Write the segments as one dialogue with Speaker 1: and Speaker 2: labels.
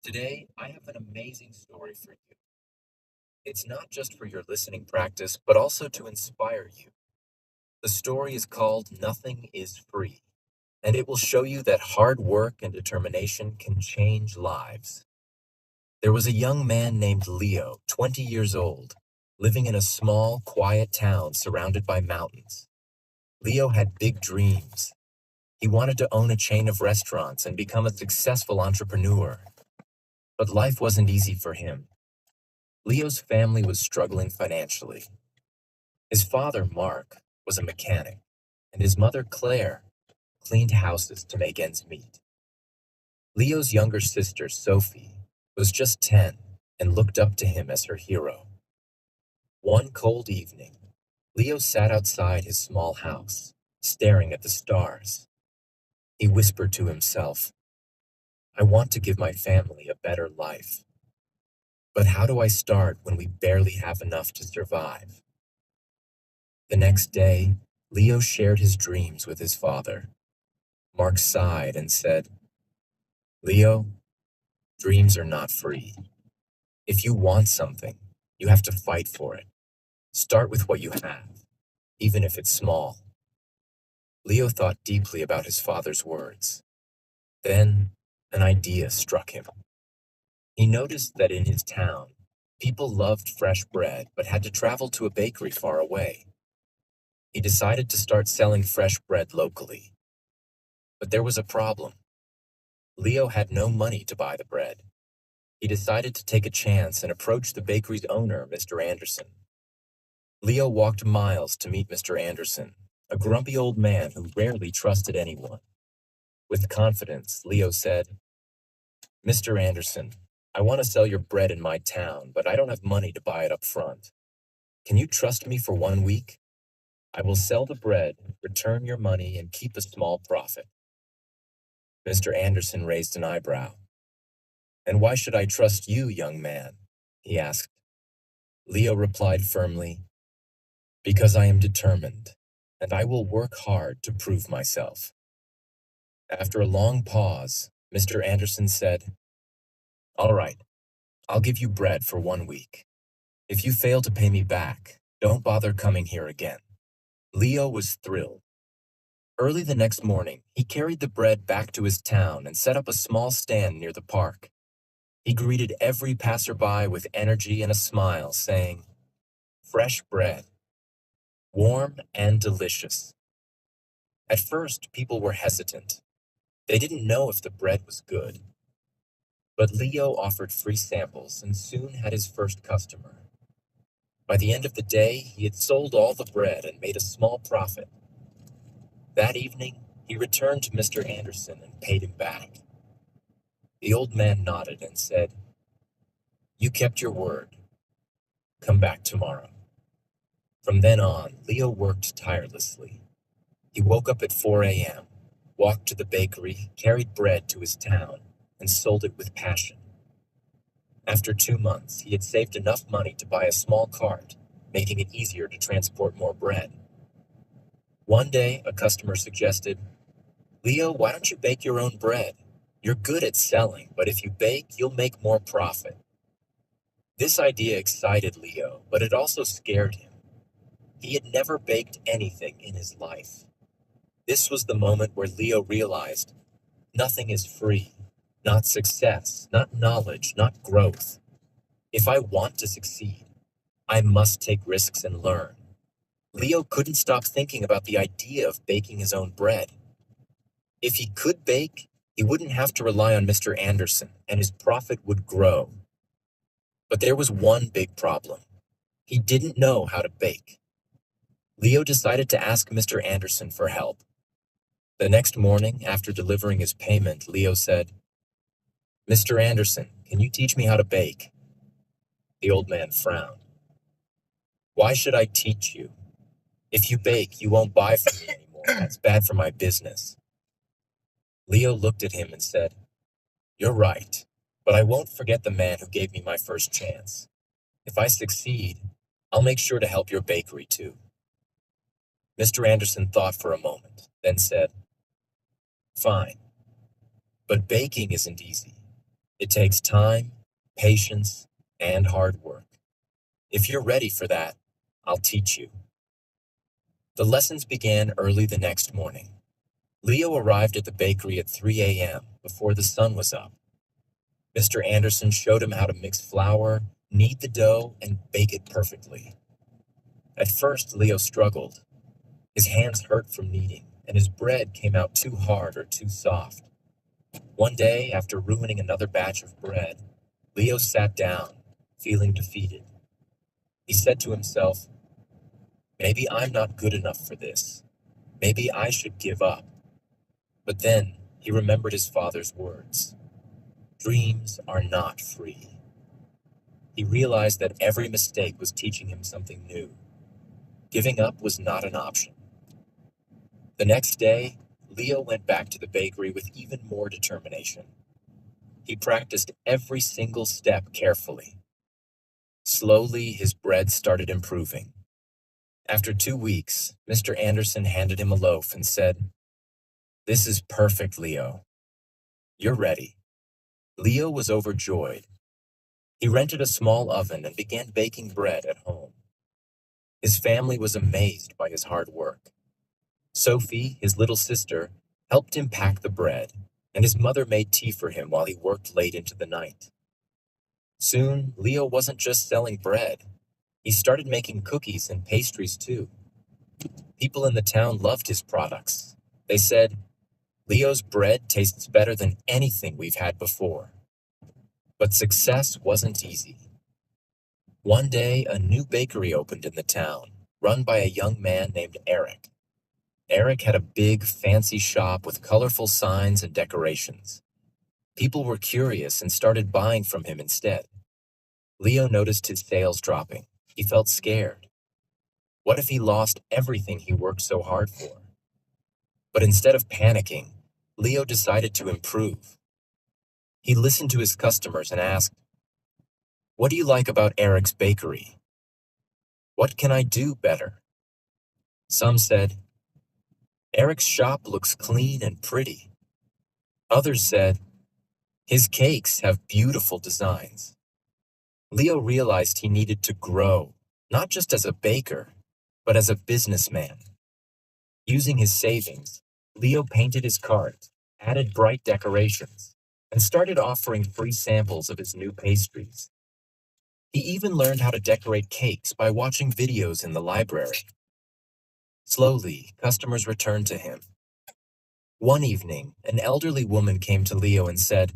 Speaker 1: Today, I have an amazing story for you. It's not just for your listening practice, but also to inspire you. The story is called Nothing is Free, and it will show you that hard work and determination can change lives. There was a young man named Leo, 20 years old, living in a small, quiet town surrounded by mountains. Leo had big dreams. He wanted to own a chain of restaurants and become a successful entrepreneur. But life wasn't easy for him. Leo's family was struggling financially. His father, Mark, was a mechanic, and his mother, Claire, cleaned houses to make ends meet. Leo's younger sister, Sophie, was just 10 and looked up to him as her hero. One cold evening, Leo sat outside his small house, staring at the stars. He whispered to himself, I want to give my family a better life. But how do I start when we barely have enough to survive? The next day, Leo shared his dreams with his father. Mark sighed and said, Leo, dreams are not free. If you want something, you have to fight for it. Start with what you have, even if it's small. Leo thought deeply about his father's words. Then, an idea struck him. He noticed that in his town, people loved fresh bread but had to travel to a bakery far away. He decided to start selling fresh bread locally. But there was a problem. Leo had no money to buy the bread. He decided to take a chance and approach the bakery's owner, Mr. Anderson. Leo walked miles to meet Mr. Anderson, a grumpy old man who rarely trusted anyone. With confidence, Leo said, Mr. Anderson, I want to sell your bread in my town, but I don't have money to buy it up front. Can you trust me for 1 week? I will sell the bread, return your money, and keep a small profit. Mr. Anderson raised an eyebrow. And why should I trust you, young man? He asked. Leo replied firmly, Because I am determined, and I will work hard to prove myself. After a long pause, Mr. Anderson said, All right, I'll give you bread for 1 week. If you fail to pay me back, don't bother coming here again. Leo was thrilled. Early the next morning, he carried the bread back to his town and set up a small stand near the park. He greeted every passerby with energy and a smile, saying, Fresh bread, warm and delicious. At first, people were hesitant. They didn't know if the bread was good. But Leo offered free samples and soon had his first customer. By the end of the day, he had sold all the bread and made a small profit. That evening, he returned to Mr. Anderson and paid him back. The old man nodded and said, You kept your word. Come back tomorrow. From then on, Leo worked tirelessly. He woke up at 4 a.m., walked to the bakery, carried bread to his town, and sold it with passion. After 2 months, he had saved enough money to buy a small cart, making it easier to transport more bread. One day, a customer suggested, Leo, why don't you bake your own bread? You're good at selling, but if you bake, you'll make more profit. This idea excited Leo, but it also scared him. He had never baked anything in his life. This was the moment where Leo realized nothing is free, not success, not knowledge, not growth. If I want to succeed, I must take risks and learn. Leo couldn't stop thinking about the idea of baking his own bread. If he could bake, he wouldn't have to rely on Mr. Anderson, and his profit would grow. But there was one big problem. He didn't know how to bake. Leo decided to ask Mr. Anderson for help. The next morning, after delivering his payment, Leo said, Mr. Anderson, can you teach me how to bake? The old man frowned. Why should I teach you? If you bake, you won't buy from me anymore. That's bad for my business. Leo looked at him and said, You're right, but I won't forget the man who gave me my first chance. If I succeed, I'll make sure to help your bakery too. Mr. Anderson thought for a moment, then said, Fine, but baking isn't easy. It takes time, patience, and hard work. If you're ready for that, I'll teach you. The lessons began early the next morning. Leo arrived at the bakery at 3 a.m. before the sun was up. Mr. Anderson showed him how to mix flour, knead the dough, and bake it perfectly. At first, Leo struggled. His hands hurt from kneading, and his bread came out too hard or too soft. One day, after ruining another batch of bread, Leo sat down, feeling defeated. He said to himself, "Maybe I'm not good enough for this. Maybe I should give up." But then he remembered his father's words. Dreams are not free. He realized that every mistake was teaching him something new. Giving up was not an option. The next day, Leo went back to the bakery with even more determination. He practiced every single step carefully. Slowly, his bread started improving. After 2 weeks, Mr. Anderson handed him a loaf and said, "This is perfect, Leo. You're ready." Leo was overjoyed. He rented a small oven and began baking bread at home. His family was amazed by his hard work. Sophie, his little sister, helped him pack the bread, and his mother made tea for him while he worked late into the night. Soon, Leo wasn't just selling bread. He started making cookies and pastries too. People in the town loved his products. They said, "Leo's bread tastes better than anything we've had before." But success wasn't easy. One day, a new bakery opened in the town, run by a young man named Eric. Eric had a big, fancy shop with colorful signs and decorations. People were curious and started buying from him instead. Leo noticed his sales dropping. He felt scared. What if he lost everything he worked so hard for? But instead of panicking, Leo decided to improve. He listened to his customers and asked, "What do you like about Eric's bakery? What can I do better?" Some said, "Eric's shop looks clean and pretty." Others said, "His cakes have beautiful designs." Leo realized he needed to grow, not just as a baker, but as a businessman. Using his savings, Leo painted his cart, added bright decorations, and started offering free samples of his new pastries. He even learned how to decorate cakes by watching videos in the library. Slowly, customers returned to him. One evening, an elderly woman came to Leo and said,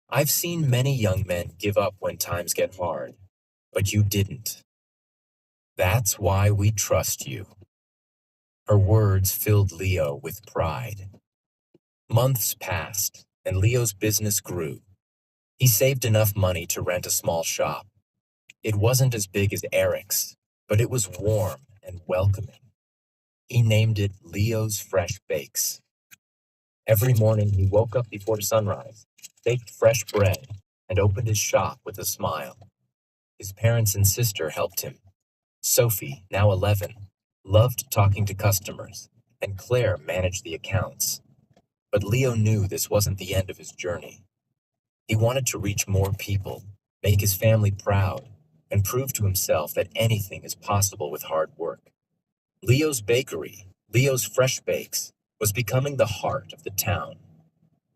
Speaker 1: "I've seen many young men give up when times get hard, but you didn't. That's why we trust you." Her words filled Leo with pride. Months passed, and Leo's business grew. He saved enough money to rent a small shop. It wasn't as big as Eric's, but it was warm and welcoming. He named it Leo's Fresh Bakes. Every morning he woke up before sunrise, baked fresh bread, and opened his shop with a smile. His parents and sister helped him. Sophie, now 11, loved talking to customers, and Claire managed the accounts. But Leo knew this wasn't the end of his journey. He wanted to reach more people, make his family proud, and prove to himself that anything is possible with hard work. Leo's Bakery, Leo's Fresh Bakes, was becoming the heart of the town.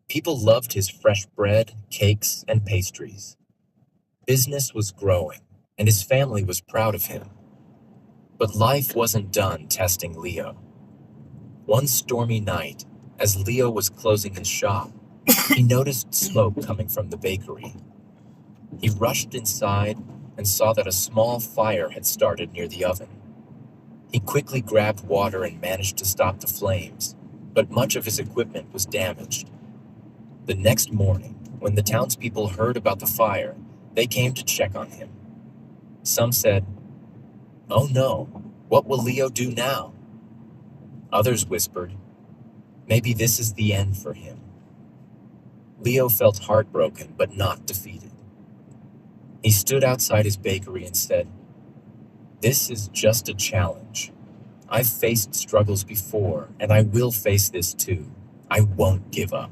Speaker 1: People loved his fresh bread, cakes, and pastries. Business was growing, and his family was proud of him. But life wasn't done testing Leo. One stormy night, as Leo was closing his shop, he noticed smoke coming from the bakery. He rushed inside and saw that a small fire had started near the oven. He quickly grabbed water and managed to stop the flames, but much of his equipment was damaged. The next morning, when the townspeople heard about the fire, they came to check on him. Some said, "Oh no, what will Leo do now?" Others whispered, "Maybe this is the end for him." Leo felt heartbroken but not defeated. He stood outside his bakery and said, "This is just a challenge. I've faced struggles before, and I will face this too. I won't give up."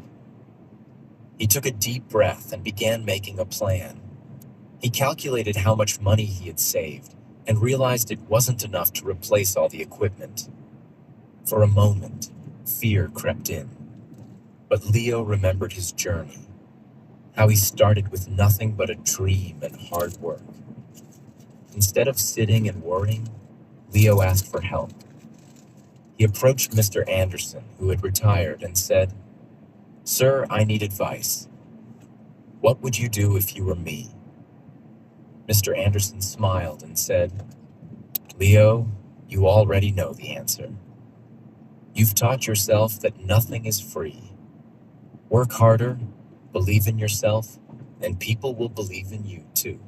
Speaker 1: He took a deep breath and began making a plan. He calculated how much money he had saved and realized it wasn't enough to replace all the equipment. For a moment, fear crept in. But Leo remembered his journey, how he started with nothing but a dream and hard work. Instead of sitting and worrying, Leo asked for help. He approached Mr. Anderson, who had retired, and said, "Sir, I need advice. What would you do if you were me?" Mr. Anderson smiled and said, "Leo, you already know the answer. You've taught yourself that nothing is free. Work harder, believe in yourself, and people will believe in you too."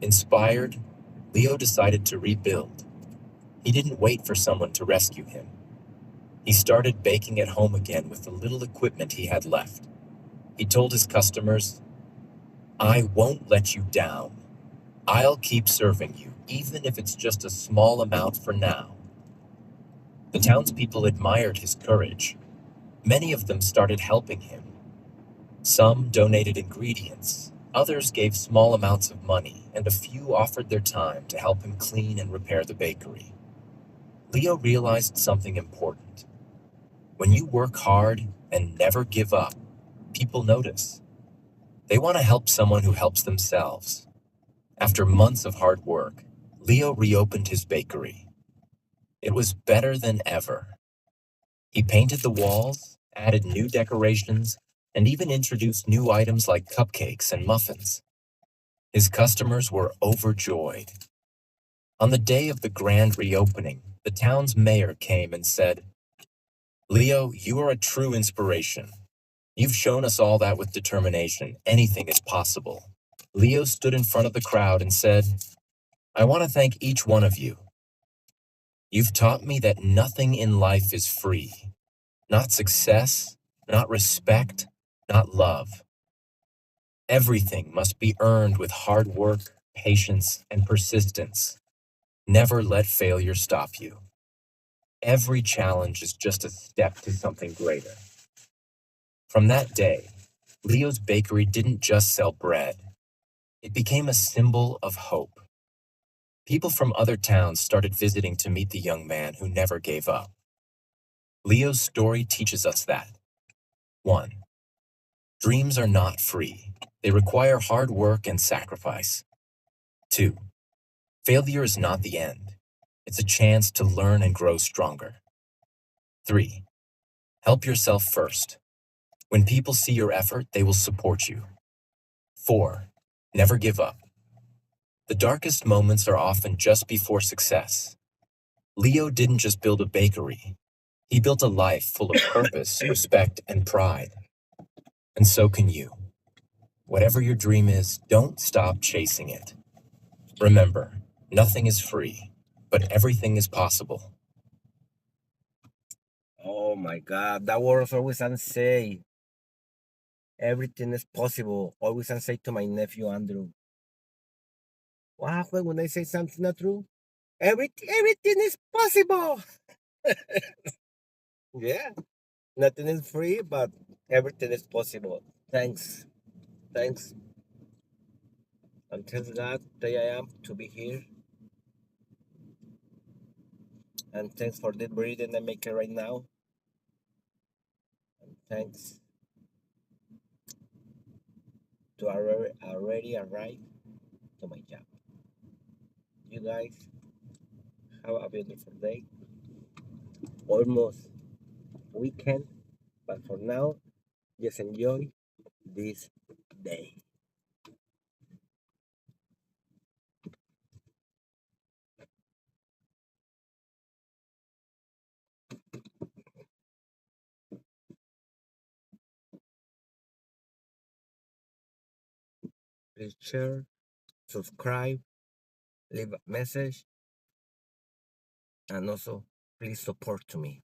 Speaker 1: Inspired, Leo decided to rebuild. He didn't wait for someone to rescue him. He started baking at home again with the little equipment he had left. He told his customers, "I won't let you down. I'll keep serving you, even if it's just a small amount for now." The townspeople admired his courage. Many of them started helping him. Some donated ingredients, others gave small amounts of money, and a few offered their time to help him clean and repair the bakery. Leo realized something important. When you work hard and never give up, people notice. They want to help someone who helps themselves. After months of hard work, Leo reopened his bakery. It was better than ever. He painted the walls, added new decorations, and even introduced new items like cupcakes and muffins. His customers were overjoyed. On the day of the grand reopening, the town's mayor came and said, "Leo, you are a true inspiration. You've shown us all that with determination, anything is possible." Leo stood in front of the crowd and said, "I want to thank each one of you. You've taught me that nothing in life is free. Not success, not respect, not love. Everything must be earned with hard work, patience, and persistence. Never let failure stop you. Every challenge is just a step to something greater." From that day, Leo's bakery didn't just sell bread. It became a symbol of hope. People from other towns started visiting to meet the young man who never gave up. Leo's story teaches us that 1. Dreams are not free. They require hard work and sacrifice. 2. Failure is not the end. It's a chance to learn and grow stronger. 3. Help yourself first. When people see your effort, they will support you. 4. Never give up. The darkest moments are often just before success. Leo didn't just build a bakery. He built a life full of purpose, respect, and pride. And so can you. Whatever your dream is, don't stop chasing it. Remember, nothing is free, but everything is possible.
Speaker 2: Oh my God, that was always say. Everything is possible. Always say to my nephew Andrew. What happened when I say something not true? Everything is possible. Yeah, nothing is free, but everything is possible. Thanks, thanks. Until that day I am to be here, and thanks for the breathing I make it right now. And thanks to already arrive to my job. You guys have a beautiful day. Almost weekend, but for now, just enjoy this day. Please share, subscribe, leave a message, and also please support to me.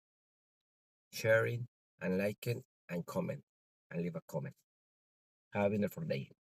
Speaker 2: Sharing and liking and comment and leave a comment. Have a wonderful day.